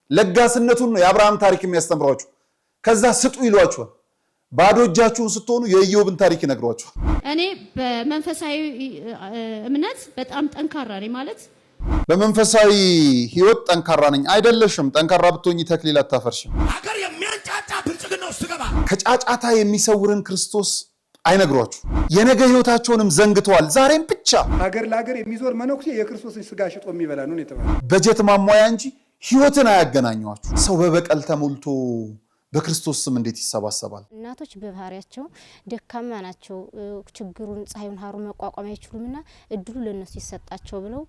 ለጋስነቱን ነው የአብርሃም ታሪክ የሚያስተምሯችሁ። ከዛ ስጡ ይሏችኋል። ባዶ እጃችሁን ስትሆኑ የኢዮብን ታሪክ ይነግሯችኋል። እኔ በመንፈሳዊ እምነት በጣም ጠንካራ ነኝ ማለት በመንፈሳዊ ህይወት ጠንካራ ነኝ አይደለሽም። ጠንካራ ብትሆኚ ተክሊል አታፈርሽም። ሀገር የሚያንጫጫ ብልጽግና ውስጥ ገባ። ከጫጫታ የሚሰውርን ክርስቶስ አይነግሯችሁ። የነገ ህይወታቸውንም ዘንግተዋል። ዛሬም ብቻ ሀገር ለሀገር የሚዞር መነኩሴ የክርስቶስን ስጋ ሽጦ የሚበላ ነው የተባለው። በጀት ማሟያ እንጂ ህይወትን አያገናኟችሁ። ሰው በበቀል ተሞልቶ በክርስቶስ ስም እንዴት ይሰባሰባል? እናቶች በባህሪያቸው ደካማ ናቸው። ችግሩን ፀሐዩን ሀሩን መቋቋም አይችሉምና እድሉ ለነሱ ይሰጣቸው ብለው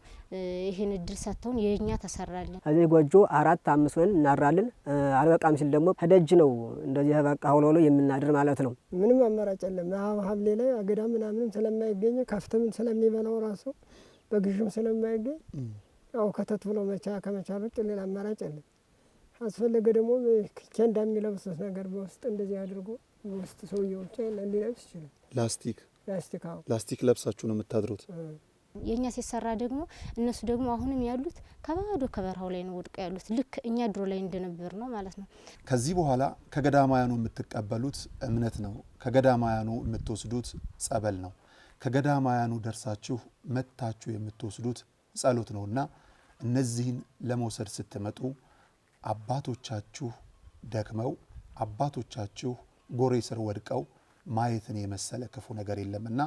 ይሄን እድል ሰጥተውን የኛ ተሰራለን። እዚህ ጎጆ 4 5 ሆነን እናራለን። አልበቃም ሲል ደግሞ ከደጅ ነው እንደዚህ በቃ ሆኖ የምናድር ማለት ነው። ምንም አማራጭ የለም። ሀብሌ ላይ አገዳ ምናምን ስለማይገኝ ከፍተም ስለሚበላው ራሱ በግዥም ስለማይገኝ ያው ከተት ብሎ ከመቻል ውጭ ሌላ አማራጭ የለም። አስፈለገ ደግሞ ኬንዳ የሚለብሱት ነገር በውስጥ እንደዚህ አድርጎ በውስጥ ሰውየው ሊለብስ ይችላል። ላስቲክ ለብሳችሁ ነው የምታድሩት። የኛ ሲሰራ ደግሞ እነሱ ደግሞ አሁንም ያሉት ከባዶ ከበረሃው ላይ ነው ወድቀው ያሉት። ልክ እኛ ድሮ ላይ እንደነበር ነው ማለት ነው። ከዚህ በኋላ ከገዳማያኑ የምትቀበሉት እምነት ነው። ከገዳማያኑ የምትወስዱት ጸበል ነው። ከገዳማያኑ ደርሳችሁ መታችሁ የምትወስዱት ጸሎት ነውና እነዚህን ለመውሰድ ስትመጡ አባቶቻችሁ ደክመው አባቶቻችሁ ጎሬ ስር ወድቀው ማየትን የመሰለ ክፉ ነገር የለምና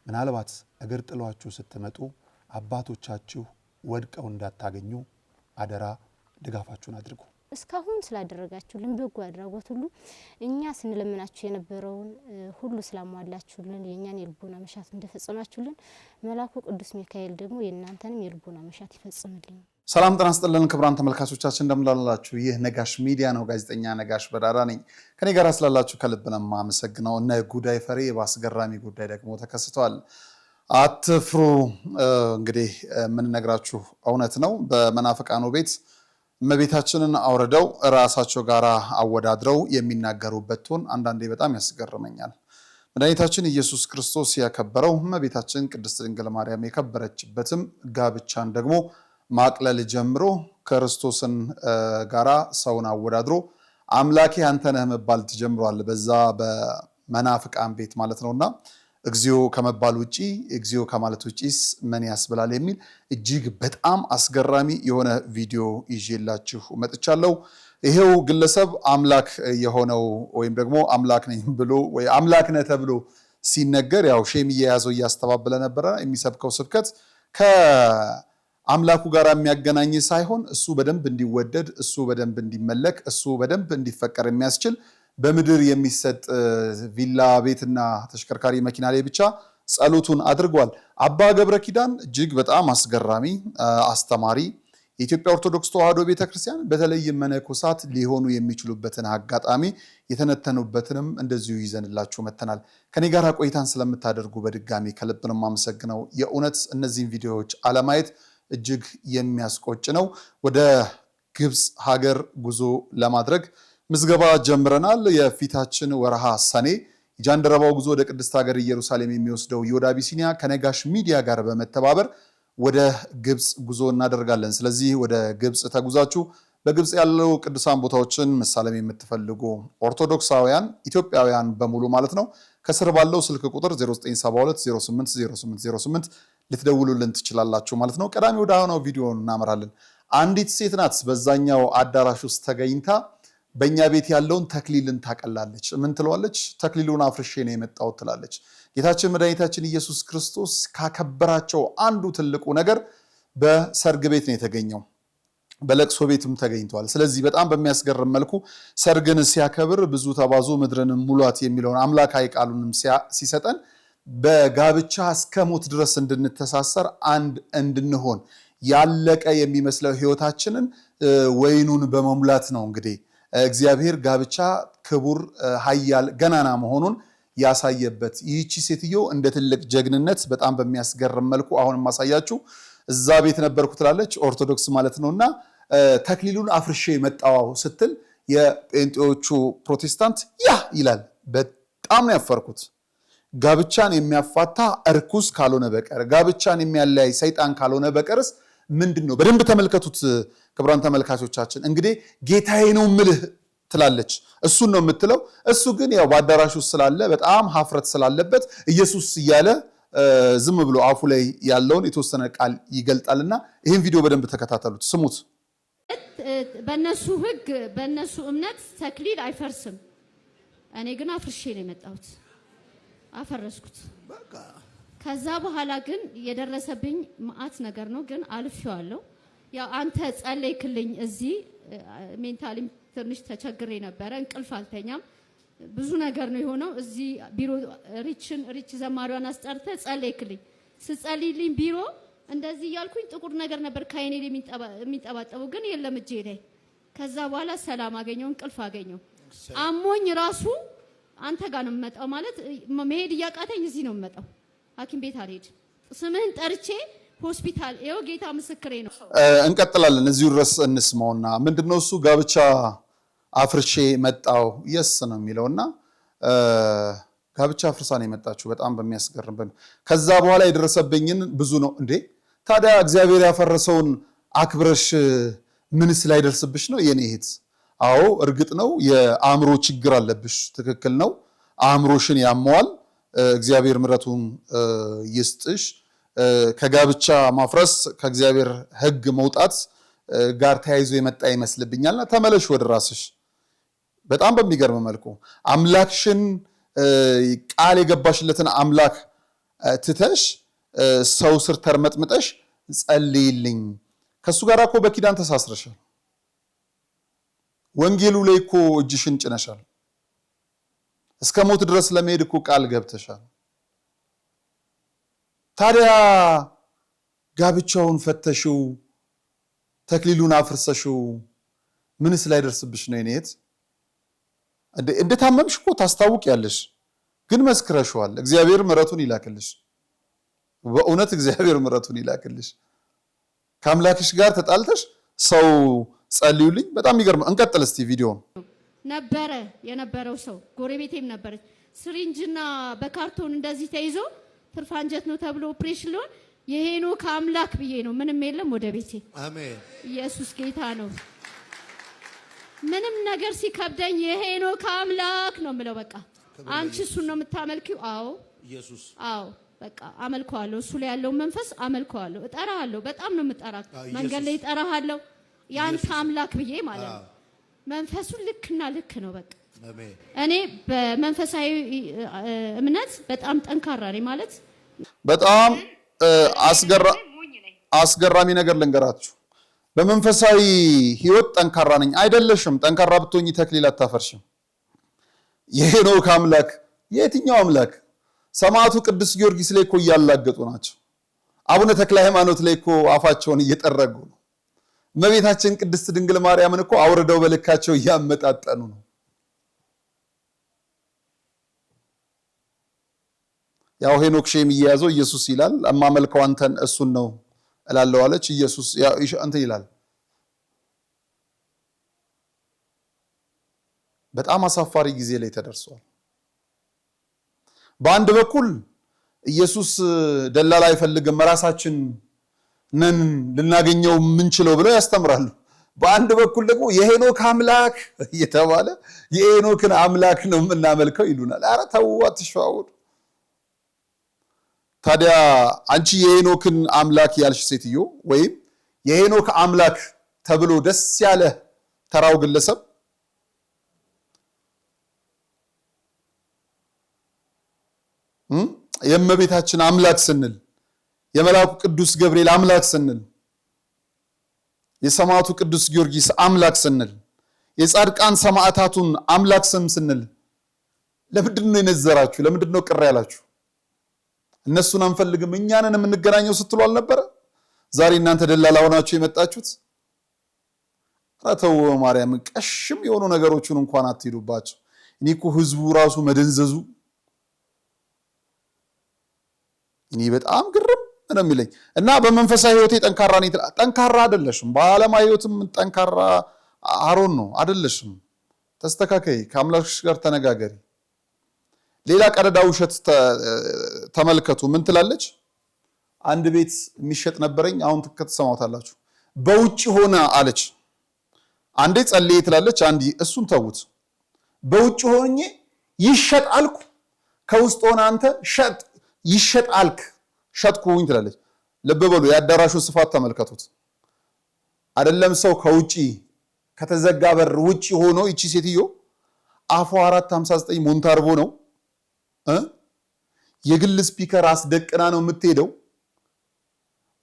ምናልባት እግር ጥሏችሁ ስትመጡ አባቶቻችሁ ወድቀው እንዳታገኙ አደራ ድጋፋችሁን አድርጉ። እስካሁን ስላደረጋችሁልን በጎ አድራጎት ሁሉ እኛ ስንለምናችሁ የነበረውን ሁሉ ስላሟላችሁልን የኛን የልቦና መሻት እንደፈጸማችሁልን መልአኩ ቅዱስ ሚካኤል ደግሞ የእናንተንም የልቦና መሻት ይፈጽምልኝ። ሰላም ጤና ይስጥልን ክቡራን ተመልካቾቻችን እንደምናላችሁ። ይህ ነጋሽ ሚዲያ ነው። ጋዜጠኛ ነጋሽ በዳዳ ነኝ። ከኔ ጋር ስላላችሁ ከልብ ነው የማመሰግነው። እነ ጉዳይ ፈሬ በአስገራሚ ጉዳይ ደግሞ ተከስተዋል። አትፍሩ። እንግዲህ የምንነግራችሁ እውነት ነው። በመናፍቃኑ ቤት እመቤታችንን አውርደው ራሳቸው ጋር አወዳድረው የሚናገሩበት ቶን አንዳንዴ በጣም ያስገርመኛል። መድኃኒታችን ኢየሱስ ክርስቶስ ያከበረው እመቤታችን ቅድስት ድንግል ማርያም የከበረችበትም ጋብቻን ደግሞ ማቅለል ጀምሮ ክርስቶስን ጋራ ሰውን አወዳድሮ አምላኬ አንተ ነህ መባል ተጀምሯል። በዛ በመናፍቃን ቤት ማለት ነውና እግዚኦ ከመባል ውጪ እግዚኦ ከማለት ውጪስ ምን ያስብላል የሚል እጅግ በጣም አስገራሚ የሆነ ቪዲዮ ይዤላችሁ መጥቻለሁ። ይሄው ግለሰብ አምላክ የሆነው ወይም ደግሞ አምላክ ነኝ ብሎ ወይ አምላክ ነህ ተብሎ ሲነገር ያው ሼም እየያዘው እያስተባበለ ነበረ። የሚሰብከው ስብከት አምላኩ ጋር የሚያገናኝ ሳይሆን እሱ በደንብ እንዲወደድ፣ እሱ በደንብ እንዲመለክ፣ እሱ በደንብ እንዲፈቀር የሚያስችል በምድር የሚሰጥ ቪላ ቤትና ተሽከርካሪ መኪና ላይ ብቻ ጸሎቱን አድርጓል። አባ ገብረ ኪዳን እጅግ በጣም አስገራሚ አስተማሪ የኢትዮጵያ ኦርቶዶክስ ተዋሕዶ ቤተክርስቲያን በተለይም መነኮሳት ሊሆኑ የሚችሉበትን አጋጣሚ የተነተኑበትንም እንደዚሁ ይዘንላችሁ መተናል። ከኔ ጋር ቆይታን ስለምታደርጉ በድጋሚ ከልብ ነው የማመሰግነው። የእውነት እነዚህን ቪዲዮዎች አለማየት እጅግ የሚያስቆጭ ነው። ወደ ግብጽ ሀገር ጉዞ ለማድረግ ምዝገባ ጀምረናል። የፊታችን ወርሃ ሰኔ የጃንደረባው ጉዞ ወደ ቅድስት ሀገር ኢየሩሳሌም የሚወስደው ይሁዳ አቢሲኒያ ከነጋሽ ሚዲያ ጋር በመተባበር ወደ ግብጽ ጉዞ እናደርጋለን። ስለዚህ ወደ ግብጽ ተጉዛችሁ በግብጽ ያለው ቅዱሳን ቦታዎችን መሳለም የምትፈልጉ ኦርቶዶክሳውያን ኢትዮጵያውያን በሙሉ ማለት ነው ከስር ባለው ስልክ ቁጥር 0972080808 ልትደውሉልን ትችላላችሁ ማለት ነው። ቀዳሚ ወደ ሆነው ቪዲዮ እናመራለን። አንዲት ሴት ናት በዛኛው አዳራሽ ውስጥ ተገኝታ በእኛ ቤት ያለውን ተክሊልን ታቀላለች። ምን ትለዋለች? ተክሊሉን አፍርሼ ነው የመጣሁት ትላለች። ጌታችን መድኃኒታችን ኢየሱስ ክርስቶስ ካከበራቸው አንዱ ትልቁ ነገር በሰርግ ቤት ነው የተገኘው። በለቅሶ ቤትም ተገኝቷል። ስለዚህ በጣም በሚያስገርም መልኩ ሰርግን ሲያከብር ብዙ ተባዙ ምድርንም ሙሏት የሚለውን አምላካዊ ቃሉንም ሲሰጠን በጋብቻ እስከ ሞት ድረስ እንድንተሳሰር አንድ እንድንሆን ያለቀ የሚመስለው ህይወታችንን ወይኑን በመሙላት ነው። እንግዲህ እግዚአብሔር ጋብቻ ክቡር ኃያል ገናና መሆኑን ያሳየበት ይህቺ ሴትዮ እንደ ትልቅ ጀግንነት በጣም በሚያስገርም መልኩ አሁን ማሳያችሁ እዛ ቤት ነበርኩ ትላለች። ኦርቶዶክስ ማለት ነውና ተክሊሉን አፍርሼ መጣው ስትል የጴንጤዎቹ ፕሮቴስታንት ያ ይላል። በጣም ነው ያፈርኩት። ጋብቻን የሚያፋታ እርኩስ ካልሆነ በቀር ጋብቻን የሚያለያይ ሰይጣን ካልሆነ በቀርስ ምንድነው? በደንብ ተመልከቱት ክቡራን ተመልካቾቻችን። እንግዲህ ጌታዬ ነው ምልህ ትላለች፣ እሱን ነው የምትለው። እሱ ግን ያው በአዳራሽ ውስጥ ስላለ በጣም ሀፍረት ስላለበት ኢየሱስ እያለ ዝም ብሎ አፉ ላይ ያለውን የተወሰነ ቃል ይገልጣልና ይህን ቪዲዮ በደንብ ተከታተሉት፣ ስሙት። በእነሱ ህግ በእነሱ እምነት ተክሊል አይፈርስም። እኔ ግን አፍርሼ ነው የመጣሁት፣ አፈረስኩት። ከዛ በኋላ ግን የደረሰብኝ መዓት ነገር ነው፣ ግን አልፌዋለሁ። ያው አንተ ጸለይክልኝ። እዚህ ሜንታሊ ትንሽ ተቸግሬ ነበረ፣ እንቅልፍ አልተኛም፣ ብዙ ነገር ነው የሆነው። እዚህ ቢሮ ሪች ዘማሪዋን አስጠርተ ጸለይክልኝ። ስጸልይልኝ ቢሮ እንደዚህ ያልኩኝ ጥቁር ነገር ነበር ከአይኔ ላይ የሚንጠባጠበው፣ ግን የለም እጄ ላይ። ከዛ በኋላ ሰላም አገኘው፣ እንቅልፍ አገኘው። አሞኝ ራሱ አንተ ጋር ነው የምመጣው ማለት መሄድ እያቃተኝ እዚህ ነው የምመጣው፣ ሐኪም ቤት አልሄድ። ስምህን ጠርቼ ሆስፒታል ይኸው፣ ጌታ ምስክሬ ነው። እንቀጥላለን፣ እዚሁ ድረስ እንስማውና ምንድነው እሱ ጋብቻ አፍርሼ መጣው የስ ነው የሚለውና ጋብቻ አፍርሳ ነው የመጣችው። በጣም በሚያስገርም ከዛ በኋላ የደረሰብኝን ብዙ ነው እንዴ። ታዲያ እግዚአብሔር ያፈረሰውን አክብረሽ ምንስ ላይ ደርስብሽ ነው የኔ እህት? አዎ እርግጥ ነው የአእምሮ ችግር አለብሽ፣ ትክክል ነው። አእምሮሽን ያመዋል። እግዚአብሔር ምሕረቱን ይስጥሽ። ከጋብቻ ማፍረስ ከእግዚአብሔር ሕግ መውጣት ጋር ተያይዞ የመጣ ይመስልብኛልና ተመለሽ ወደ ራስሽ። በጣም በሚገርም መልኩ አምላክሽን ቃል የገባሽለትን አምላክ ትተሽ ሰው ስር ተርመጥምጠሽ ጸልይልኝ። ከሱ ጋር እኮ በኪዳን ተሳስረሻል። ወንጌሉ ላይ እኮ እጅሽን ጭነሻል። እስከ ሞት ድረስ ለመሄድ እኮ ቃል ገብተሻል። ታዲያ ጋብቻውን ፈተሽው፣ ተክሊሉን አፍርሰሽው ምንስ ላይ ደርስብሽ ነው የኔት? እንደታመምሽ እኮ ታስታውቂያለሽ፣ ግን መስክረሽዋል። እግዚአብሔር ምሕረቱን ይላክልሽ። በእውነት እግዚአብሔር ምሕረቱን ይላክልሽ። ከአምላክሽ ጋር ተጣልተሽ ሰው ጸልዩልኝ። በጣም ይገርም። እንቀጥል እስቲ ቪዲዮውን። ነበረ የነበረው ሰው ጎረቤቴም ነበረች። ስሪንጅና በካርቶን እንደዚህ ተይዞ ትርፍ አንጀት ነው ተብሎ ኦፕሬሽን ሊሆን የሄኖክ አምላክ ብዬ ነው ምንም የለም ወደ ቤቴ። አሜን። ኢየሱስ ጌታ ነው። ምንም ነገር ሲከብደኝ የሄኖክ አምላክ ነው የምለው። በቃ አንቺ እሱን ነው የምታመልኪው? አዎ ኢየሱስ። አዎ በቃ አመልከዋለሁ። እሱ ላይ ያለው መንፈስ አመልከዋለሁ። እጠራሃለሁ። በጣም ነው የምጠራህ። መንገድ ላይ እጠራሃለሁ። ያንተ አምላክ ብዬ ማለት ነው። መንፈሱ ልክና ልክ ነው። በቃ እኔ በመንፈሳዊ እምነት በጣም ጠንካራ ነኝ ማለት በጣም አስገራሚ ነገር ልንገራችሁ። በመንፈሳዊ ህይወት ጠንካራ ነኝ አይደለሽም። ጠንካራ ብትሆኚ ተክሊል አታፈርሽም። የሄኖክ አምላክ የትኛው አምላክ? ሰማዕቱ ቅዱስ ጊዮርጊስ ላይ እኮ እያላገጡ ናቸው። አቡነ ተክለ ሃይማኖት ላይ እኮ አፋቸውን እየጠረጉ ነው። እመቤታችን ቅድስት ድንግል ማርያምን እኮ አውርደው በልካቸው እያመጣጠኑ ነው። ያው ሄኖክ ሼም እየያዘው ኢየሱስ ይላል እማመልከው አንተን እሱን ነው እላለሁ አለች። ኢየሱስ እንትን ይላል። በጣም አሳፋሪ ጊዜ ላይ ተደርሷል። በአንድ በኩል ኢየሱስ ደላላ አይፈልግም፣ ራሳችን ነን ልናገኘው የምንችለው ብለው ያስተምራሉ። በአንድ በኩል ደግሞ የሄኖክ አምላክ እየተባለ የሄኖክን አምላክ ነው የምናመልከው ይሉናል። ኧረ ተው አትሸዋወዱ። ታዲያ አንቺ የሄኖክን አምላክ ያልሽ ሴትዮ ወይም የሄኖክ አምላክ ተብሎ ደስ ያለ ተራው ግለሰብ የእመቤታችን አምላክ ስንል፣ የመልአኩ ቅዱስ ገብርኤል አምላክ ስንል፣ የሰማዕቱ ቅዱስ ጊዮርጊስ አምላክ ስንል፣ የጻድቃን ሰማዕታቱን አምላክ ስም ስንል ለምንድን ነው የነዘራችሁ? ለምንድን ነው ቅር ያላችሁ? እነሱን አንፈልግም እኛንን የምንገናኘው ስትሉ አልነበረ? ዛሬ እናንተ ደላላ ሆናችሁ የመጣችሁት? ኧረ ተው ማርያም፣ ቀሽም የሆኑ ነገሮችን እንኳን አትሄዱባቸው። እኔ እኮ ህዝቡ ራሱ መደንዘዙ እኔ በጣም ግርም ነው የሚለኝ። እና በመንፈሳዊ ህይወቴ ጠንካራ ነኝ። ጠንካራ አይደለሽም። በዓለማዊ ህይወትም ጠንካራ አሮን ነው አይደለሽም። ተስተካከይ፣ ከአምላክሽ ጋር ተነጋገሪ። ሌላ ቀደዳ ውሸት ተመልከቱ። ምን ትላለች? አንድ ቤት የሚሸጥ ነበረኝ አሁን ተከተሰማውታላችሁ በውጪ ሆነ አለች አንዴ ጸልይ ትላለች አንዴ እሱን ተውት በውጪ ሆኜ ይሸጥ አልኩ ከውስጥ ሆነ አንተ ሸጥ ይሸጥ አልክ ሸጥኩኝ ትላለች ልብ በሉ ያዳራሹ ስፋት ተመልከቱት አይደለም ሰው ከውጪ ከተዘጋ በር ውጪ ሆኖ እቺ ሴትዮ አፎ 459 ሞንታርቦ ነው የግል ስፒከር አስደቅና ነው የምትሄደው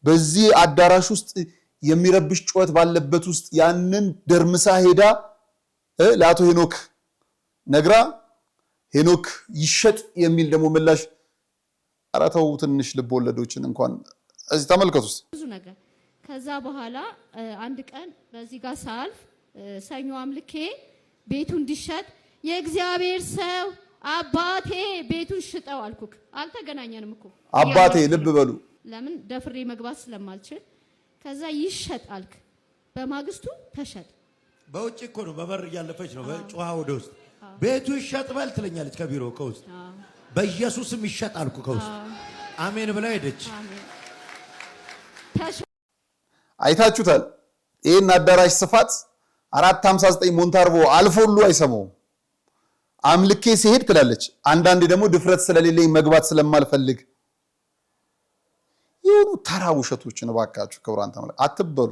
በዚህ አዳራሽ ውስጥ የሚረብሽ ጩኸት ባለበት ውስጥ ያንን ደርምሳ ሄዳ ለአቶ ሄኖክ ነግራ ሄኖክ ይሸጥ የሚል ደግሞ ምላሽ አራተው ትንሽ ልብ ወለዶችን እንኳን እዚህ ተመልከቱት ብዙ ነገር ከዛ በኋላ አንድ ቀን በዚህ ጋር ሳልፍ ሰኞ አምልኬ ቤቱ እንዲሸጥ የእግዚአብሔር ሰው አባቴ ቤቱን ሽጠው አልኩክ አልተገናኘንም እኮ አባቴ ልብ በሉ ለምን ደፍሬ መግባት ስለማልችል ከዛ ይሸጥ አልክ በማግስቱ ተሸጥ በውጭ እኮ ነው በበር ያለፈች ነው በጮሃ ወደ ውስጥ ቤቱ ይሸጥ በል ትለኛለች ከቢሮ ከውስጥ በኢየሱስም ይሸጥ አልኩ ከውስጥ አሜን ብላ ሄደች አይታችሁታል ይሄን አዳራሽ ስፋት 459 ሞንታርቦ አልፎሉ አይሰማው አምልኬ ሲሄድ ትላለች አንዳንዴ ደግሞ ድፍረት ስለሌለኝ መግባት ስለማልፈልግ ይሁኑ ተራ ውሸቶችን ባካችሁ ክብራን ተመልከቱ አትበሉ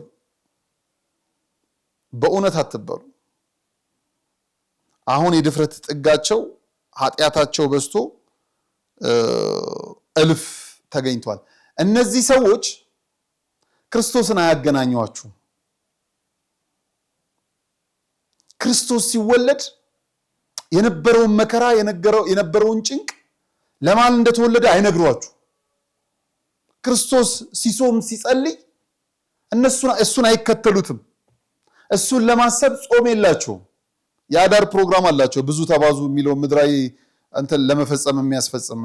በእውነት አትበሉ አሁን የድፍረት ጥጋቸው ኃጢያታቸው በዝቶ እልፍ ተገኝቷል እነዚህ ሰዎች ክርስቶስን አያገናኙአችሁ ክርስቶስ ሲወለድ የነበረውን መከራ የነበረውን ጭንቅ ለማን እንደተወለደ አይነግሯችሁ ክርስቶስ ሲጾም ሲጸልይ እሱን አይከተሉትም እሱን ለማሰብ ጾም የላቸው ያዳር ፕሮግራም አላቸው ብዙ ተባዙ የሚለው ምድራዊ አንተ ለመፈጸም የሚያስፈጽም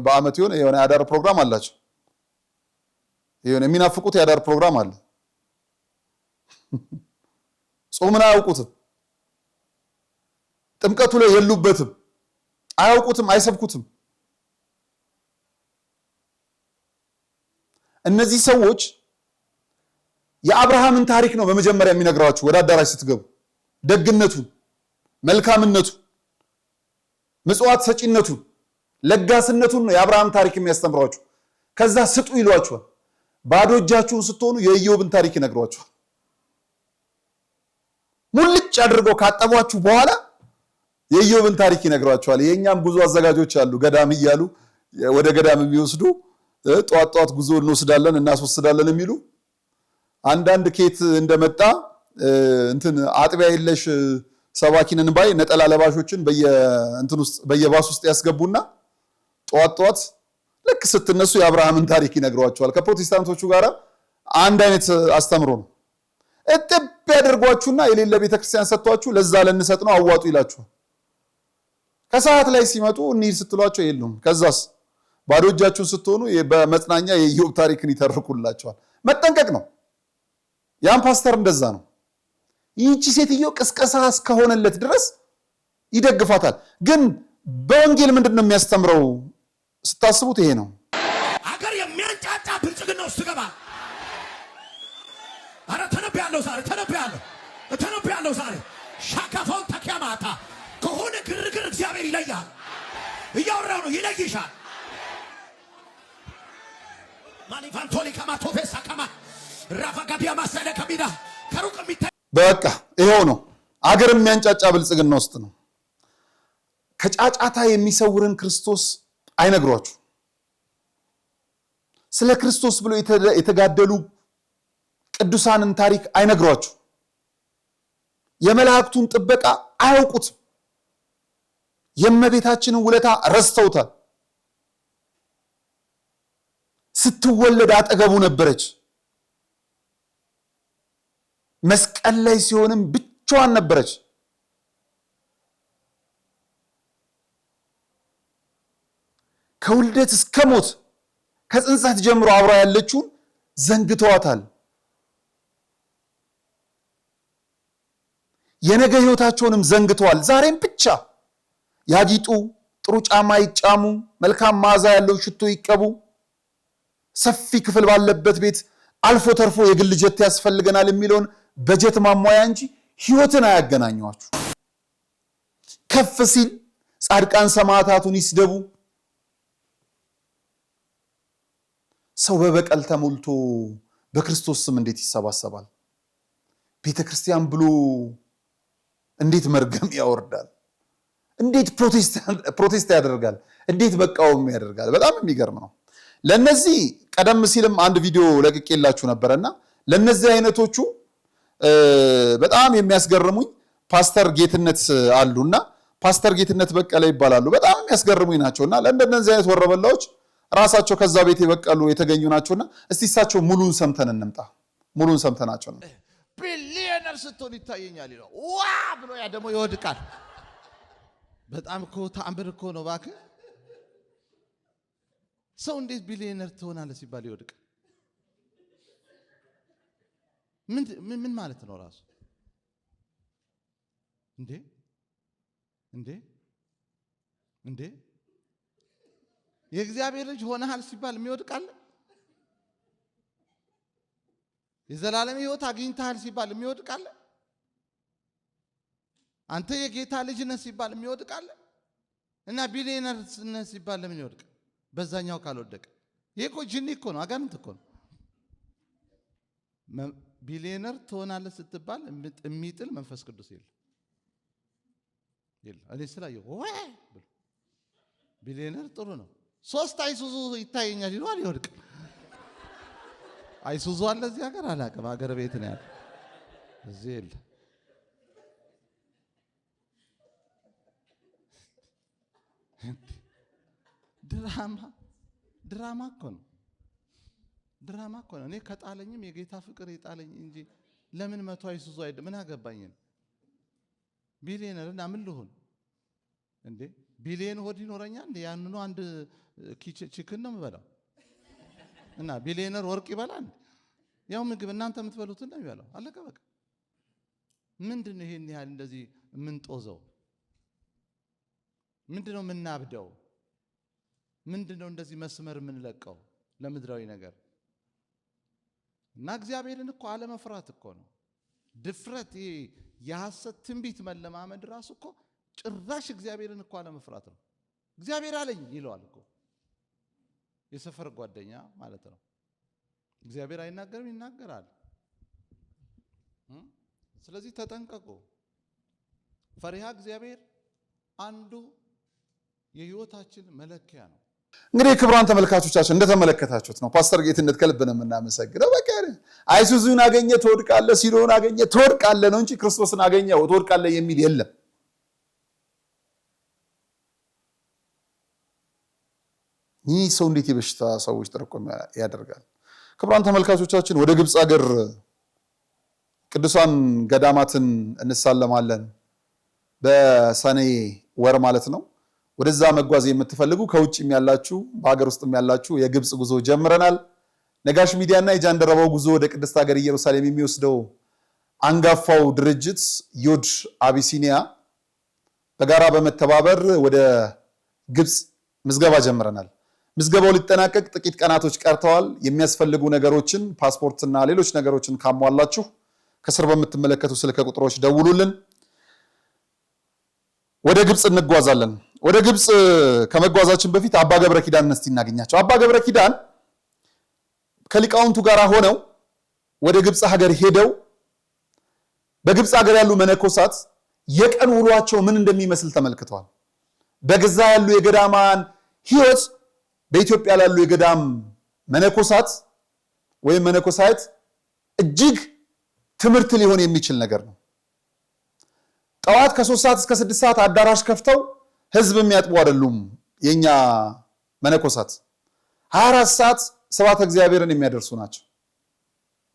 በአመት የሆነ ያዳር ፕሮግራም አላቸው የሆነ የሚናፍቁት ያዳር ፕሮግራም አለ ጾምን አያውቁትም ጥምቀቱ ላይ የሉበትም አያውቁትም አይሰብኩትም እነዚህ ሰዎች የአብርሃምን ታሪክ ነው በመጀመሪያ የሚነግራችሁ ወደ አዳራሽ ስትገቡ ደግነቱ መልካምነቱ ምጽዋት ሰጪነቱ ለጋስነቱን ነው የአብርሃም ታሪክ የሚያስተምራችሁ ከዛ ስጡ ይሏችኋል ባዶ እጃችሁን ስትሆኑ የኢዮብን ታሪክ ይነግሯችኋል ሙልጭ አድርገው ካጠቧችሁ በኋላ የኢዮብን ታሪክ ይነግሯችኋል የኛም ጉዞ አዘጋጆች አሉ ገዳም ይያሉ ወደ ገዳም የሚወስዱ ጧት ጉዞ እንወስዳለን እናስወስዳለን የሚሉ አንዳንድ ኬት እንደመጣ እንትን አጥቢያ የለሽ ሰባኪንን ባይ ነጠላ ለባሾችን በየባስ ውስጥ ያስገቡና ጧት ልክ ስትነሱ የአብርሃምን ታሪክ ይነግሯቸዋል ከፕሮቴስታንቶቹ ጋር አንድ አይነት አስተምሮ ነው እጥብ ያደርጓችሁና የሌለ ቤተክርስቲያን ሰጥቷችሁ ለዛ ለንሰጥ ነው አዋጡ ይላችኋል ከሰዓት ላይ ሲመጡ እንሂድ ስትሏቸው የሉም ከዛስ ባዶ እጃችሁን ስትሆኑ በመጽናኛ የኢዮብ ታሪክን ይተርኩላችኋል መጠንቀቅ ነው ያን ፓስተር እንደዛ ነው ይህቺ ሴትዮ ቅስቀሳ እስከሆነለት ድረስ ይደግፋታል ግን በወንጌል ምንድነው የሚያስተምረው ስታስቡት ይሄ ነው አገር የሚያንጫጫ ብልጽግና ውስጥ ገባ አረ ተነብያለሁ ዛሬ ሻካፎን ተኪያማታ ከሆነ ግርግር እግዚአብሔር ይለያል እያወራው ነው ይለይሻል ማኒፋንቶሊ ከማቶፌሳ ከማ ራፋጋቢያ ማሰለ ከሚዳ ከሩቅ የሚታይ በቃ ይሄው ነው አገር የሚያንጫጫ ብልጽግና ውስጥ ነው ከጫጫታ የሚሰውርን ክርስቶስ አይነግሯችሁ ስለ ክርስቶስ ብሎ የተጋደሉ ቅዱሳንን ታሪክ አይነግሯችሁ የመላእክቱን ጥበቃ አያውቁት የእመቤታችንን ውለታ ረስተውታል ስትወለድ አጠገቡ ነበረች መስቀል ላይ ሲሆንም ብቻዋን ነበረች ከውልደት እስከ ሞት ከጽንሰት ጀምሮ አብራ ያለችውን ዘንግተዋታል የነገ ህይወታቸውንም ዘንግተዋል ዛሬም ብቻ ያጊጡ ጥሩ ጫማ ይጫሙ መልካም ማዛ ያለው ሽቶ ይቀቡ ሰፊ ክፍል ባለበት ቤት አልፎ ተርፎ የግል ጀት ያስፈልገናል የሚለውን በጀት ማሟያ እንጂ ህይወትን አያገናኟችሁ። ከፍ ሲል ጻድቃን ሰማዕታቱን ይስደቡ። ሰው በበቀል ተሞልቶ በክርስቶስ ስም እንዴት ይሰባሰባል? ቤተ ክርስቲያን ብሎ እንዴት መርገም ያወርዳል? እንዴት ፕሮቴስት ያደርጋል? እንዴት መቃወም ያደርጋል? በጣም የሚገርም ነው። ለነዚህ ቀደም ሲልም አንድ ቪዲዮ ለቅቄላችሁ ነበርና ለነዚህ አይነቶቹ በጣም የሚያስገርሙኝ ፓስተር ጌትነት አሉና ፓስተር ጌትነት በቀለ ይባላሉ። በጣም የሚያስገርሙኝ ናቸውና ለእንደነዚህ አይነት ወረበላዎች ራሳቸው ከዛ ቤት የበቀሉ የተገኙ ናቸውና እስቲ እሳቸው ሙሉን ሰምተን እንምጣ። ሙሉን ሰምተናቸው ነው። ቢሊየነር ስትሆን ይታየኛል ይለው ዋ ብሎ ያ ደግሞ ይወድቃል። በጣም እኮ ተአምር እኮ ነው እባክህ። ሰው እንዴት ቢሊየነር ትሆናለህ ሲባል ይወድቃል? ምን ማለት ነው ራሱ? እንዴ የእግዚአብሔር ልጅ ሆነሃል ሲባል የሚወድቃል? የዘላለም ሕይወት አግኝተሃል ሲባል የሚወድቃል? አንተ የጌታ ልጅ ነህ ሲባል የሚወድቃል? እና ቢሊየነር ነህ ሲባል ለምን ይወድቃል? በዛኛው ካልወደቀ ይሄ እኮ ጅኒ እኮ ነው፣ አጋንንት እኮ ነው። ቢሊየነር ትሆናለህ ስትባል የሚጥል መንፈስ ቅዱስ የለም። እኔ ስላየሁ ወይ ቢሊየነር ጥሩ ነው 3 አይሱዙ ይታየኛል ይሏል፣ ይወድቃል። አይሱዙ አለ እዚህ ሀገር አላውቅም፣ ሀገር ቤት ነው ያለው፣ እዚህ የለ። ድራማ እኮ ነው፣ ድራማ እኮ ነው። እኔ ከጣለኝም የጌታ ፍቅር የጣለኝ እንጂ ለምን 100 አይሱዙ አይደለም? ምን አገባኝ? ቢሊየነር እና ምን ልሁን እንዴ? ቢሊየን ሆድ ይኖረኛል እንዴ? ያንኑ አንድ ቺክን ነው የምበላው እና ቢሊየነር ወርቅ ይበላል? ያው ምግብ እናንተ የምትበሉትን ነው የሚበላው። አለቀ በቃ። ምንድነው ይሄን ያህል እንደዚህ የምንጦዘው? ምንድነው የምናብደው? ምንድነው እንደዚህ መስመር የምንለቀው ለምድራዊ ነገር? እና እግዚአብሔርን እኮ አለመፍራት እኮ ነው ድፍረት። ይሄ የሐሰት ትንቢት መለማመድ ራሱ እኮ ጭራሽ እግዚአብሔርን እኮ አለመፍራት ነው። እግዚአብሔር አለኝ ይለዋል እኮ የሰፈር ጓደኛ ማለት ነው። እግዚአብሔር አይናገርም? ይናገራል። ስለዚህ ተጠንቀቁ። ፈሪሃ እግዚአብሔር አንዱ የህይወታችን መለኪያ ነው። እንግዲህ ክቡራን ተመልካቾቻችን እንደተመለከታችሁት ነው። ፓስተር ጌትነት ከልብ ነው የምናመሰግነው። በቃ አይሱዙን አገኘ ትወድቃለህ፣ ሲሎን አገኘ ትወድቃለህ ነው እንጂ ክርስቶስን አገኘ ትወድቃለህ የሚል የለም። ይህ ሰው እንዴት የበሽታ ሰዎች ጥርቆም ያደርጋል? ክቡራን ተመልካቾቻችን ወደ ግብፅ ሀገር ቅዱሳን ገዳማትን እንሳለማለን በሰኔ ወር ማለት ነው። ወደዛ መጓዝ የምትፈልጉ ከውጭም ያላችሁ በሀገር ውስጥም ያላችሁ የግብፅ ጉዞ ጀምረናል። ነጋሽ ሚዲያና የጃንደረባው ጉዞ ወደ ቅድስት ሀገር ኢየሩሳሌም የሚወስደው አንጋፋው ድርጅት ዮድ አቢሲኒያ በጋራ በመተባበር ወደ ግብፅ ምዝገባ ጀምረናል። ምዝገባው ሊጠናቀቅ ጥቂት ቀናቶች ቀርተዋል። የሚያስፈልጉ ነገሮችን ፓስፖርትና ሌሎች ነገሮችን ካሟላችሁ ከስር በምትመለከቱ ስልክ ቁጥሮች ደውሉልን። ወደ ግብፅ እንጓዛለን። ወደ ግብፅ ከመጓዛችን በፊት አባ ገብረ ኪዳን እስቲ እናገኛቸው። አባ ገብረ ኪዳን ከሊቃውንቱ ጋር ሆነው ወደ ግብፅ ሀገር ሄደው በግብፅ ሀገር ያሉ መነኮሳት የቀን ውሏቸው ምን እንደሚመስል ተመልክተዋል። በገዛ ያሉ የገዳማን ህይወት በኢትዮጵያ ላሉ የገዳም መነኮሳት ወይም መነኮሳት እጅግ ትምህርት ሊሆን የሚችል ነገር ነው። ጠዋት ከ3 ሰዓት እስከ 6 ሰዓት አዳራሽ ከፍተው ህዝብ የሚያጥቡ አይደሉም። የኛ መነኮሳት 24 ሰዓት ስብሐተ እግዚአብሔርን የሚያደርሱ ናቸው።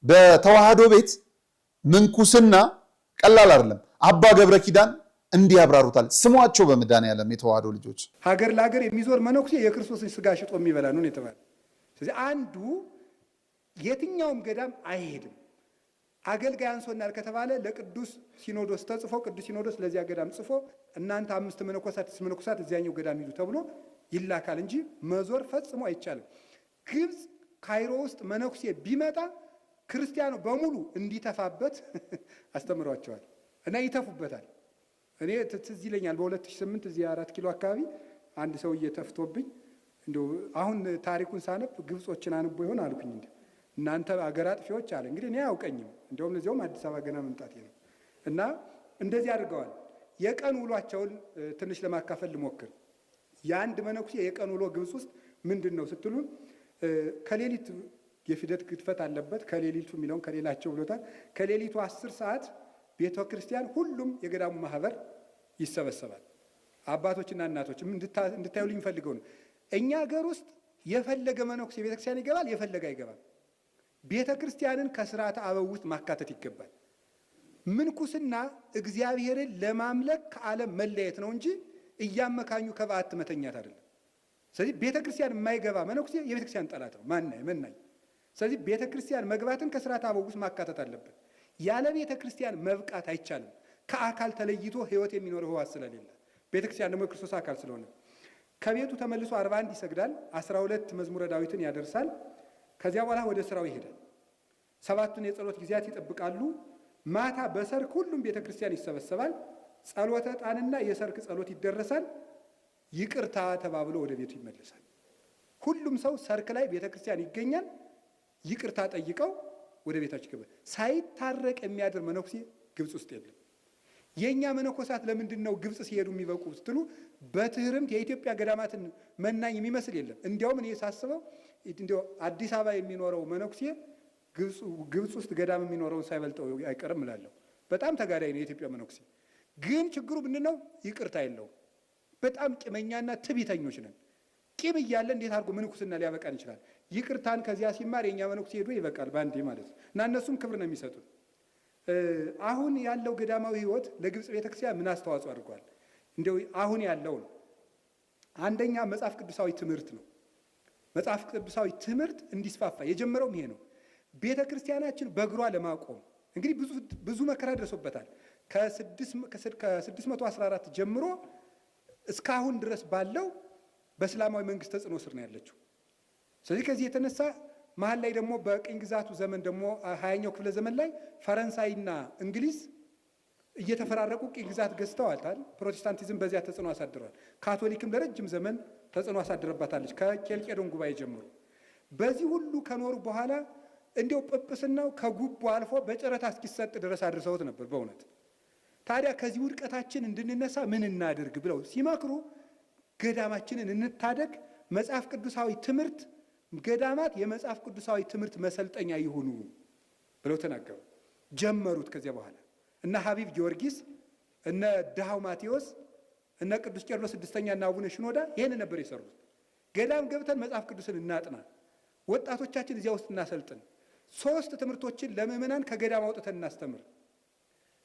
በተዋህዶ ቤት ምንኩስና ቀላል አይደለም። አባ ገብረ ኪዳን እንዲህ ያብራሩታል። ስሟቸው በመድኃኔዓለም የተዋህዶ ልጆች። ሀገር ለሀገር የሚዞር መነኩሴ የክርስቶስን ስጋ ሽጦ የሚበላ ነው የተባለ። ስለዚህ አንዱ የትኛውም ገዳም አይሄድም። አገልጋይ አንሶናል ከተባለ ለቅዱስ ሲኖዶስ ተጽፎ ቅዱስ ሲኖዶስ ለዚያ ገዳም ጽፎ እናንተ 5 መነኮሳት እዚያኛው ገዳም ይዙ ተብሎ ይላካል እንጂ መዞር ፈጽሞ አይቻልም። ግብፅ ካይሮ ውስጥ መነኩሴ ቢመጣ ክርስቲያኑ በሙሉ እንዲተፋበት አስተምሯቸዋል እና ይተፉበታል። እኔ ትዝ ይለኛል በ2008 እዚህ 4 ኪሎ አካባቢ አንድ ሰው እየተፍቶብኝ እንደው አሁን ታሪኩን ሳነብ ግብጾችን አንቦ ይሆን አልኩኝ። እንዴ እናንተ አገር አጥፊዎች አለ። እንግዲህ እኔ አያውቀኝም፣ እንደውም ለዚያውም አዲስ አበባ ገና መምጣቴ ነው። እና እንደዚህ አድርገዋል። የቀን ውሏቸውን ትንሽ ለማካፈል ልሞክር። የአንድ መነኩሴ የቀን ውሎ ግብጽ ውስጥ ምንድን ነው ስትሉ ከሌሊት የፊደት ግድፈት አለበት። ከሌሊቱ የሚለውን ከሌላቸው ብሎታል። ከሌሊቱ 10 ሰዓት ቤተ ክርስቲያን ሁሉም የገዳሙ ማህበር ይሰበሰባል። አባቶችና እናቶች እንድታዩልኝ ፈልገው ነው። እኛ ሀገር ውስጥ የፈለገ መነኩሴ ቤተ ክርስቲያን ይገባል፣ የፈለገ አይገባም። ቤተ ክርስቲያንን ከስርዓተ አበው ውስጥ ማካተት ይገባል። ምንኩስና እግዚአብሔርን ለማምለክ ከዓለም መለየት ነው እንጂ እያመካኙ ከበዓት መተኛት አይደለም። ስለዚህ ቤተ ክርስቲያን የማይገባ መነኩሴ የቤተ ክርስቲያን ጠላት ነው፣ መናኝ። ስለዚህ ቤተ ክርስቲያን መግባትን ከስርዓተ አበው ውስጥ ማካተት አለበት። ያለ ቤተ ክርስቲያን መብቃት አይቻልም። ከአካል ተለይቶ ሕይወት የሚኖር ሕዋስ ስለሌለ፣ ቤተ ክርስቲያን ደግሞ የክርስቶስ አካል ስለሆነ ከቤቱ ተመልሶ 41 ይሰግዳል፣ 12 መዝሙረ ዳዊትን ያደርሳል። ከዚያ በኋላ ወደ ስራው ይሄዳል። 7ቱን የጸሎት ጊዜያት ይጠብቃሉ። ማታ በሰርክ ሁሉም ቤተ ክርስቲያን ይሰበሰባል። ጸሎተ ዕጣንና የሰርክ ጸሎት ይደረሳል። ይቅርታ ተባብሎ ወደ ቤቱ ይመለሳል። ሁሉም ሰው ሰርክ ላይ ቤተ ክርስቲያን ይገኛል። ይቅርታ ጠይቀው ወደ ቤታቸው ይገባል። ሳይታረቅ የሚያድር መነኩሴ ግብጽ ውስጥ የለም። የኛ መነኮሳት ለምንድን ነው ግብጽ ሲሄዱ የሚበቁ ስትሉ በትህርምት የኢትዮጵያ ገዳማትን መናኝ የሚመስል የለም። እንዲያውም እኔ ሳስበው እንዲያው አዲስ አበባ የሚኖረው መነኩሴ ግብጽ ውስጥ ገዳም የሚኖረውን ሳይበልጠው አይቀርም እላለሁ። በጣም ተጋዳይ ነው የኢትዮጵያ መነኩሴ። ግን ችግሩ ምንድነው? ይቅርታ የለውም። በጣም ቂመኛና ትዕቢተኞች ነን። ቂም እያለ እንዴት አድርጎ ምንኩስና ሊያበቃን ይችላል? ይቅርታን ከዚያ ሲማር የኛ መነኩሴ ሄዶ ይበቃል ባንዴ ማለት ነው። እና እነሱም ክብር ነው የሚሰጡት። አሁን ያለው ገዳማዊ ሕይወት ለግብጽ ቤተክርስቲያን ምን አስተዋጽኦ አድርጓል? እንደው አሁን ያለው ነው። አንደኛ መጽሐፍ ቅዱሳዊ ትምህርት ነው። መጽሐፍ ቅዱሳዊ ትምህርት እንዲስፋፋ የጀመረውም ይሄ ነው። ቤተክርስቲያናችን በእግሯ ለማቆም እንግዲህ ብዙ መከራ ደርሶበታል። ከ614 ጀምሮ እስካሁን ድረስ ባለው በእስላማዊ መንግስት ተጽዕኖ ስር ነው ያለችው። ስለዚህ ከዚህ የተነሳ መሀል ላይ ደግሞ በቅኝ ግዛቱ ዘመን ደግሞ 20ኛው ክፍለ ዘመን ላይ ፈረንሳይና እንግሊዝ እየተፈራረቁ ቅኝ ግዛት ገዝተዋታል። ፕሮቴስታንቲዝም በዚያ ተጽዕኖ አሳድሯል። ካቶሊክም ለረጅም ዘመን ተጽዕኖ አሳድረባታለች ከኬልቄዶን ጉባኤ ጀምሮ። በዚህ ሁሉ ከኖሩ በኋላ እንዲያው ጵጵስናው ከጉቦ አልፎ በጨረታ እስኪሰጥ ድረስ አድርሰውት ነበር በእውነት። ታዲያ ከዚህ ውድቀታችን እንድንነሳ ምን እናድርግ ብለው ሲመክሩ ገዳማችንን እንታደግ፣ መጽሐፍ ቅዱሳዊ ትምህርት ገዳማት የመጽሐፍ ቅዱሳዊ ትምህርት መሰልጠኛ ይሁኑ ብለው ተናገሩ። ጀመሩት። ከዚያ በኋላ እነ ሀቢብ ጊዮርጊስ፣ እነ ድሃው ማቴዎስ፣ እነ ቅዱስ ቄርሎስ ስድስተኛ እና አቡነ ሽኖዳ ይህን ነበር የሰሩት። ገዳም ገብተን መጽሐፍ ቅዱስን እናጥና፣ ወጣቶቻችን እዚያ ውስጥ እናሰልጥን፣ 3 ትምህርቶችን ለምእመናን ከገዳም አውጥተን እናስተምር።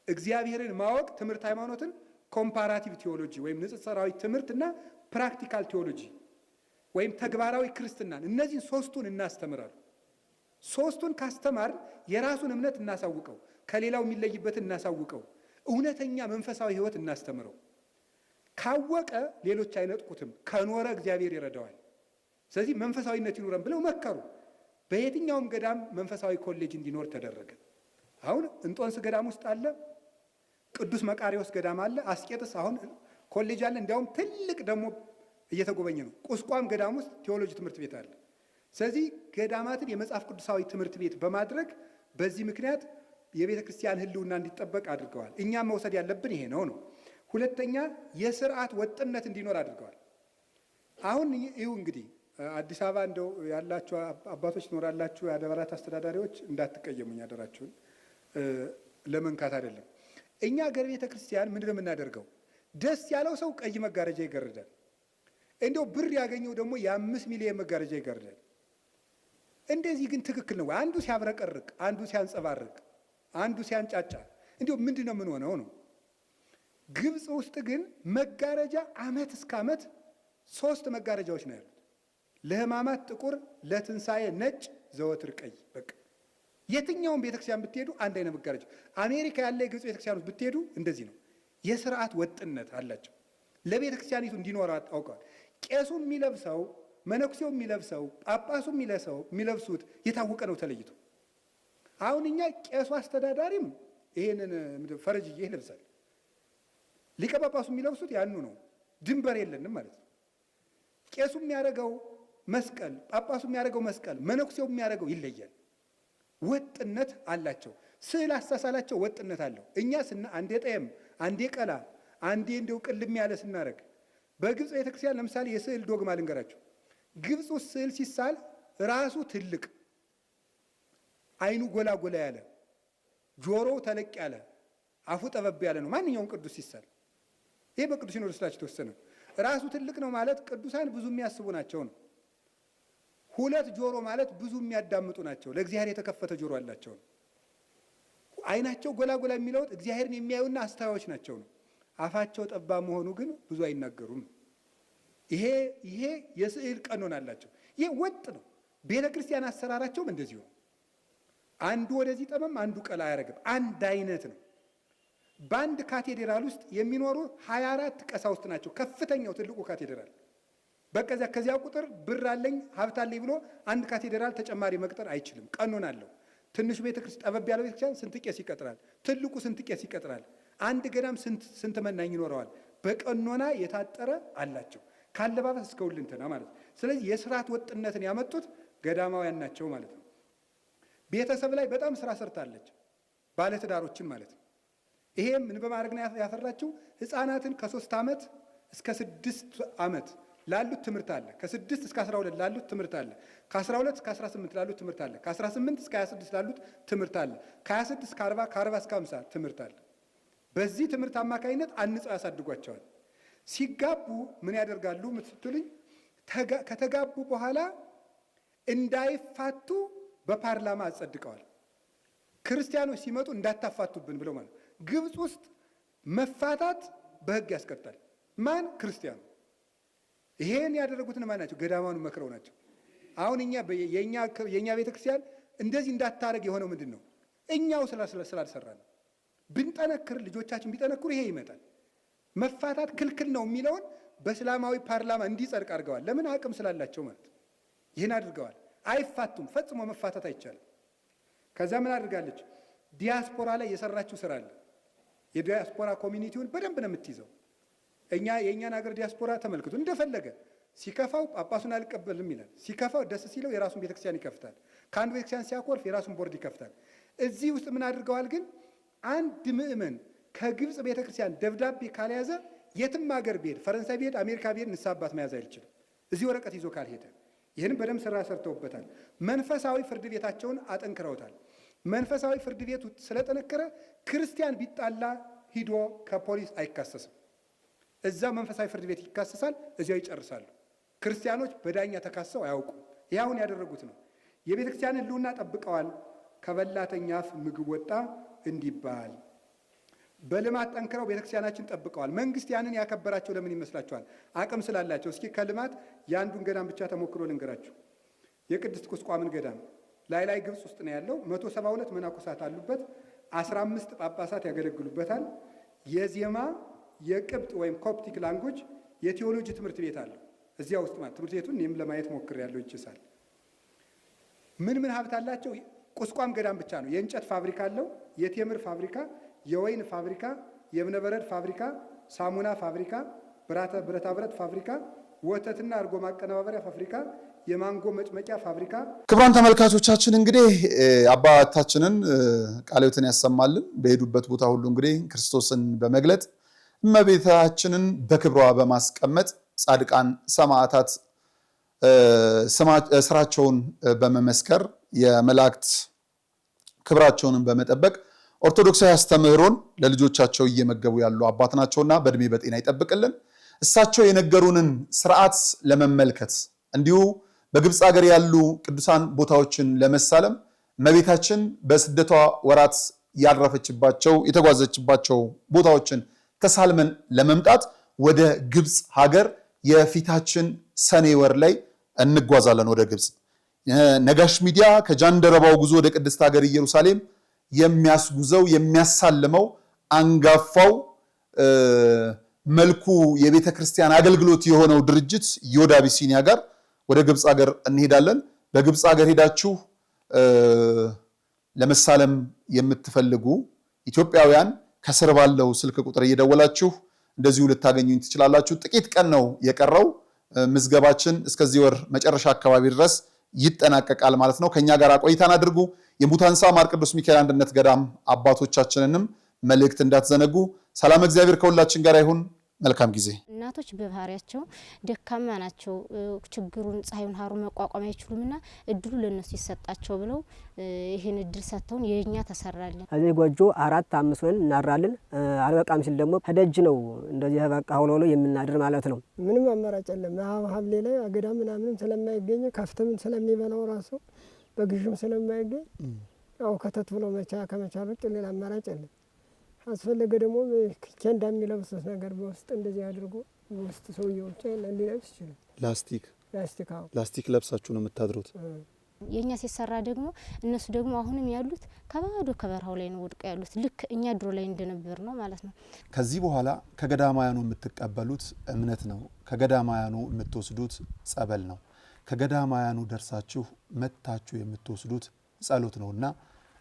እግዚአብሔርን ማወቅ ትምህርት ሃይማኖትን፣ ኮምፓራቲቭ ቴዎሎጂ ወይም ንጽጽራዊ ትምህርትና ፕራክቲካል ቴዎሎጂ ወይም ተግባራዊ ክርስትናን፣ እነዚህን 3ቱን እናስተምራሉ። 3ቱን ካስተማር የራሱን እምነት እናሳውቀው፣ ከሌላው የሚለይበትን እናሳውቀው፣ እውነተኛ መንፈሳዊ ሕይወት እናስተምረው። ካወቀ ሌሎች አይነጥቁትም፣ ከኖረ እግዚአብሔር ይረዳዋል። ስለዚህ መንፈሳዊነት ይኑረን ብለው መከሩ። በየትኛውም ገዳም መንፈሳዊ ኮሌጅ እንዲኖር ተደረገ። አሁን እንጦንስ ገዳም ውስጥ አለ፣ ቅዱስ መቃሪዎስ ገዳም አለ፣ አስቄጥስ አሁን ኮሌጅ አለ። እንዲያውም ትልቅ ደግሞ እየተጎበኘ ነው። ቁስቋም ገዳም ውስጥ ቴዎሎጂ ትምህርት ቤት አለ። ስለዚህ ገዳማትን የመጽሐፍ ቅዱሳዊ ትምህርት ቤት በማድረግ በዚህ ምክንያት የቤተ ክርስቲያን ሕልውና እንዲጠበቅ አድርገዋል። እኛም መውሰድ ያለብን ይሄ ነው። ሁለተኛ የስርዓት ወጥነት እንዲኖር አድርገዋል። አሁን ይሁ እንግዲህ አዲስ አበባ እንደው ያላችሁ አባቶች ትኖራላችሁ፣ የአድባራት አስተዳዳሪዎች እንዳትቀየሙኝ አደራችሁን፣ ለመንካት አይደለም። እኛ ሀገር ቤተ ክርስቲያን ምንድን ነው የምናደርገው? ደስ ያለው ሰው ቀይ መጋረጃ ይጋርዳል። እንደው ብር ያገኘው ደግሞ የ5 ሚሊዮን መጋረጃ ይጋርዳል። እንደዚህ ግን ትክክል ነው? አንዱ ሲያብረቀርቅ፣ አንዱ ሲያንጸባርቅ፣ አንዱ ሲያንጫጫ እንዲሁ ምንድን ነው ምን ሆነው ነው? ግብጽ ውስጥ ግን መጋረጃ ዓመት እስከ ዓመት 3 መጋረጃዎች ነው ያሉት። ለሕማማት ጥቁር፣ ለትንሣኤ ነጭ፣ ዘወትር ቀይ። በቃ የትኛውም ቤተክርስቲያን ብትሄዱ አንድ አይነት መጋረጃ። አሜሪካ ያለ የግብጽ ቤተክርስቲያን ብትሄዱ እንደዚህ ነው። የስርዓት ወጥነት አላቸው። ለቤተክርስቲያኒቱ እንዲኖር አውቀዋል። ቄሱ የሚለብሰው መነኩሴው የሚለብሰው ጳጳሱ የሚለብሱት የታወቀ ነው ተለይቶ። አሁን እኛ ቄሱ አስተዳዳሪም ይሄንን ፈረጅዬ ይለብሳል። ሊቀ ጳጳሱ የሚለብሱት ያኑ ነው። ድንበር የለንም ማለት ነው። ቄሱ የሚያደርገው መስቀል፣ ጳጳሱ የሚያደርገው መስቀል፣ መነኩሴው የሚያደርገው ይለያል። ወጥነት አላቸው። ስዕል አሳሳላቸው ወጥነት አለው። እኛ አንዴ ጠየም፣ አንዴ ቀላ፣ አንዴ እንደው ቅልም ያለ ስናደርግ በግብፅ ቤተክርስቲያን ለምሳሌ የስዕል ዶግማ ልንገራቸው። ግብፅ ውስጥ ስዕል ሲሳል ራሱ ትልቅ፣ አይኑ ጎላ ጎላ ያለ፣ ጆሮው ተለቅ ያለ፣ አፉ ጠበብ ያለ ነው ማንኛውም ቅዱስ ሲሳል። ይሄ በቅዱስ ሲኖዶስ ላይ ተወሰነ። ራሱ ትልቅ ነው ማለት ቅዱሳን ብዙ የሚያስቡ ናቸው ነው። ሁለት ጆሮ ማለት ብዙ የሚያዳምጡ ናቸው፣ ለእግዚአብሔር የተከፈተ ጆሮ አላቸው ነው። አይናቸው ጎላ ጎላ የሚለውት እግዚአብሔርን የሚያዩና አስተዋዮች ናቸው ነው። አፋቸው ጠባብ መሆኑ ግን ብዙ አይናገሩም። ይሄ የስዕል ቀኖና አላቸው። ይሄ ወጥ ነው። ቤተ ክርስቲያን አሰራራቸውም እንደዚሁ ነው። አንዱ ወደዚህ ጠመም፣ አንዱ ቀላ አያረግም። አንድ አይነት ነው። በአንድ ካቴድራል ውስጥ የሚኖሩ 24 ቀሳውስት ናቸው። ከፍተኛው ትልቁ ካቴድራል በቀዚያ ከዚያ ቁጥር ብር አለኝ ሀብት አለኝ ብሎ አንድ ካቴድራል ተጨማሪ መቅጠር አይችልም። ቀኖና አለው። ትንሹ ቤተክርስቲያን ጠበብ ያለው ቤተክርስቲያን ስንት ቄስ ይቀጥራል? ትልቁ ስንት ቄስ ይቀጥራል? አንድ ገዳም ስንት መናኝ ይኖረዋል? በቀኖና የታጠረ አላቸው። ካለባበስ እስከ ሁለንተና ማለት ነው። ስለዚህ የስርዓት ወጥነትን ያመጡት ገዳማውያን ናቸው ማለት ነው። ቤተሰብ ላይ በጣም ስራ ሰርታለች፣ ባለትዳሮችን ማለት ነው። ይሄ ምን በማድረግ ነው ያፈራችው? ህፃናትን ከ3 ዓመት እስከ 6 ዓመት ላሉት ትምህርት አለ። ከ6 እስከ 12 ላሉት ትምህርት አለ። ከ12 እስከ 18 ላሉት ትምህርት አለ። ከ18 እስከ 26 ላሉት ትምህርት አለ። ከ26 እስከ 40 ከ40 እስከ 50 ትምህርት አለ። በዚህ ትምህርት አማካኝነት አንጸው ያሳድጓቸዋል። ሲጋቡ ምን ያደርጋሉ ምትሉኝ? ከተጋቡ በኋላ እንዳይፋቱ በፓርላማ አጸድቀዋል። ክርስቲያኖች ሲመጡ እንዳታፋቱብን ብለው ማለት። ግብፅ ውስጥ መፋታት በህግ ያስቀጣል። ማን? ክርስቲያኑ። ይሄን ያደረጉትን ማን ናቸው? ገዳማውን መክረው ናቸው። አሁን የኛ ቤተክርስቲያን እንደዚህ እንዳታረግ የሆነው ምንድን ነው? እኛው ስላልሰራ ነው። ብንጠነክር፣ ልጆቻችን ቢጠነክሩ ይሄ ይመጣል። መፋታት ክልክል ነው የሚለውን በእስላማዊ ፓርላማ እንዲጸድቅ አድርገዋል። ለምን? አቅም ስላላቸው ማለት ነው። ይህን አድርገዋል። አይፋቱም። ፈጽሞ መፋታት አይቻልም። ከዛ ምን አድርጋለች? ዲያስፖራ ላይ የሰራችው ስራ አለ። የዲያስፖራ ኮሚኒቲውን በደንብ ነው የምትይዘው። የእኛን ሀገር ዲያስፖራ ተመልክቱ። እንደፈለገ ሲከፋው ጳጳሱን አልቀበልም ይላል። ሲከፋው ደስ ሲለው የራሱን ቤተክርስቲያን ይከፍታል። ከአንዱ ቤተክርስቲያን ሲያኮርፍ የራሱን ቦርድ ይከፍታል። እዚህ ውስጥ ምን አድርገዋል ግን? አንድ ምእመን ከግብፅ ቤተክርስቲያን ደብዳቤ ካልያዘ የትም ሀገር ቢሄድ፣ ፈረንሳይ ቢሄድ፣ አሜሪካ ቢሄድ ንስሐ አባት መያዝ አይችልም፣ እዚህ ወረቀት ይዞ ካልሄደ። ይህንም በደንብ ስራ ሰርተውበታል። መንፈሳዊ ፍርድ ቤታቸውን አጠንክረውታል። መንፈሳዊ ፍርድ ቤቱ ስለጠነከረ ክርስቲያን ቢጣላ ሂዶ ከፖሊስ አይካሰስም። እዛ መንፈሳዊ ፍርድ ቤት ይካሰሳል፣ እዚያው ይጨርሳሉ። ክርስቲያኖች በዳኛ ተካሰው አያውቁም። ይህ አሁን ያደረጉት ነው። የቤተክርስቲያንን ሕልውና ጠብቀዋል። ከበላተኛ አፍ ምግብ ወጣ እንዲባል በልማት ጠንክረው ቤተክርስቲያናችን ጠብቀዋል። መንግስት ያንን ያከበራቸው ለምን ይመስላችኋል? አቅም ስላላቸው። እስኪ ከልማት የአንዱን ገዳም ብቻ ተሞክሮ ልንገራችሁ። የቅድስት ቁስቋምን ገዳም ላይ ግብፅ ውስጥ ነው ያለው። 172 መነኮሳት አሉበት። 15 ጳጳሳት ያገለግሉበታል። የዜማ የቅብጥ ወይም ኮፕቲክ ላንጉጅ የቴዎሎጂ ትምህርት ቤት አለው እዚያ ውስጥ ማለት። ትምህርት ቤቱን እኔም ለማየት ሞክሬያለሁ። ይችሳል። ምን ሀብት አላቸው? ቁስቋም ገዳም ብቻ ነው። የእንጨት ፋብሪካ አለው፣ የቴምር ፋብሪካ፣ የወይን ፋብሪካ፣ የእብነበረድ ፋብሪካ፣ ሳሙና ፋብሪካ፣ ብረታ ብረት ፋብሪካ፣ ወተትና እርጎ ማቀነባበሪያ ፋብሪካ፣ የማንጎ መጭመቂያ ፋብሪካ። ክቡራን ተመልካቾቻችን እንግዲህ አባታችንን ቃለ ሕይወትን ያሰማልን። በሄዱበት ቦታ ሁሉ እንግዲህ ክርስቶስን በመግለጥ እመቤታችንን በክብሯ በማስቀመጥ ጻድቃን ሰማዕታት ስራቸውን በመመስከር የመላእክት ክብራቸውን በመጠበቅ ኦርቶዶክሳዊ አስተምህሮን ለልጆቻቸው እየመገቡ ያሉ አባት ናቸውና በእድሜ በጤና ይጠብቅልን። እሳቸው የነገሩንን ስርዓት ለመመልከት እንዲሁ በግብፅ ሀገር ያሉ ቅዱሳን ቦታዎችን ለመሳለም እመቤታችን በስደቷ ወራት ያረፈችባቸው የተጓዘችባቸው ቦታዎችን ተሳልመን ለመምጣት ወደ ግብፅ ሀገር የፊታችን ሰኔ ወር ላይ እንጓዛለን። ወደ ግብፅ ነጋሽ ሚዲያ ከጃንደረባው ጉዞ ወደ ቅድስት ሀገር ኢየሩሳሌም የሚያስጉዘው የሚያሳልመው አንጋፋው መልኩ የቤተ ክርስቲያን አገልግሎት የሆነው ድርጅት ዮድ አቢሲኒያ ጋር ወደ ግብፅ ሀገር እንሄዳለን። በግብፅ ሀገር ሄዳችሁ ለመሳለም የምትፈልጉ ኢትዮጵያውያን ከስር ባለው ስልክ ቁጥር እየደወላችሁ እንደዚሁ ልታገኙኝ ትችላላችሁ። ጥቂት ቀን ነው የቀረው። ምዝገባችን እስከዚህ ወር መጨረሻ አካባቢ ድረስ ይጠናቀቃል ማለት ነው። ከኛ ጋር ቆይታን አድርጉ። የሙታንሳ ማር ቅዱስ ሚካኤል አንድነት ገዳም አባቶቻችንንም መልእክት እንዳትዘነጉ። ሰላም እግዚአብሔር ከሁላችን ጋር ይሁን። መልካም ጊዜ። እናቶች በባህሪያቸው ደካማ ናቸው። ችግሩን ፀሐዩን ሀሩ መቋቋም አይችሉምና እድሉ ለነሱ ይሰጣቸው ብለው ይሄን እድል ሰጥተውን የኛ ተሰራልን። እዚህ ጎጆ 4-5 ሆነን እናራለን። አልበቃም ሲል ደግሞ ከደጅ ነው እንደዚህ በቃ ሆሎ የምናድር ማለት ነው። ምንም አማራጭ የለም። ሐምሌ ላይ አገዳ ምናምንም ስለማይገኝ ከፍተም ስለሚበላው ራሱ በግዥም ስለማይገኝ ያው ከተት ብሎ ከመቻል ውጭ ሌላ አማራጭ የለም። አስፈለገ ደግሞ ኬንዳ የሚለብሱት ነገር በውስጥ እንደዚህ አድርጎ በውስጥ ሰውየው ሊለብስ ይችላል። ላስቲክ ለብሳችሁ ነው የምታድሩት? የኛ ሲሰራ ደግሞ እነሱ ደግሞ አሁንም ያሉት ከባዶ ከበረሃው ላይ ነው ወድቀው ያሉት። ልክ እኛ ድሮ ላይ እንደነበር ነው ማለት ነው። ከዚህ በኋላ ከገዳማያኑ የምትቀበሉት እምነት ነው። ከገዳማያኑ የምትወስዱት ጸበል ነው። ከገዳማያኑ ደርሳችሁ መታችሁ የምትወስዱት ጸሎት ነውና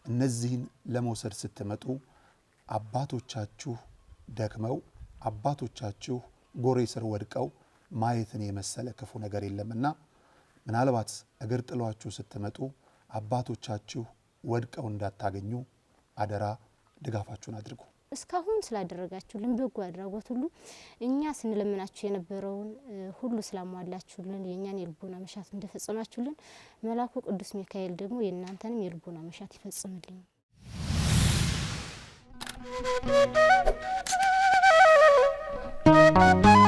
እነዚህን ለመውሰድ ስትመጡ አባቶቻችሁ ደክመው አባቶቻችሁ ጎሬ ስር ወድቀው ማየትን የመሰለ ክፉ ነገር የለምና ምናልባት እግር ጥሏችሁ ስትመጡ አባቶቻችሁ ወድቀው እንዳታገኙ አደራ ድጋፋችሁን አድርጉ። እስካሁን ስላደረጋችሁልን በጎ አድራጎት ሁሉ እኛ ስንለምናችሁ የነበረውን ሁሉ ስላሟላችሁልን የኛን የልቦና መሻት እንደፈጸማችሁልን መልአኩ ቅዱስ ሚካኤል ደግሞ የእናንተንም የልቦና መሻት ይፈጽምልኝ። Thank you.